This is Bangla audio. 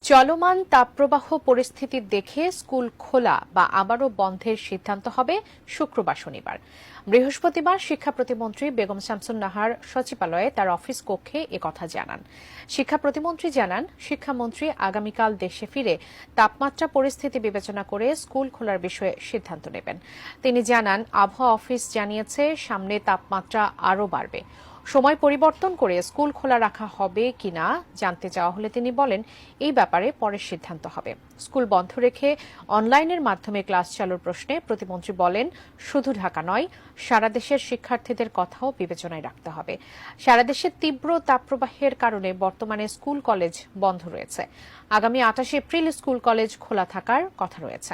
চলমান তাপপ্রবাহ পরিস্থিতি দেখে স্কুল খোলা বা আবারও বন্ধের সিদ্ধান্ত হবে শুক্রবার শনিবার। বৃহস্পতিবার শিক্ষা প্রতিমন্ত্রী বেগম শামসুন নাহার সচিবালয়ে তার অফিস কক্ষে একথা জানান। শিক্ষা প্রতিমন্ত্রী জানান, শিক্ষামন্ত্রী আগামীকাল দেশে ফিরে তাপমাত্রা পরিস্থিতি বিবেচনা করে স্কুল খোলার বিষয়ে সিদ্ধান্ত নেবেন। তিনি জানান, আবহাওয়া অফিস জানিয়েছে সামনে তাপমাত্রা আরও বাড়বে। সময় পরিবর্তন করে স্কুল খোলা রাখা হবে কিনা জানতে চাওয়া হলে তিনি বলেন, এই ব্যাপারে পরে সিদ্ধান্ত হবে। স্কুল বন্ধ রেখে অনলাইনের মাধ্যমে ক্লাস চালুর প্রশ্নে প্রতিমন্ত্রী বলেন, শুধু ঢাকা নয়, সারা দেশের শিক্ষার্থীদের কথাও বিবেচনায় রাখতে হবে। সারা দেশে তীব্র তাপপ্রবাহের কারণে বর্তমানে স্কুল কলেজ বন্ধ রয়েছে। আগামী 28 এপ্রিল স্কুল কলেজ খোলা থাকার কথা রয়েছে।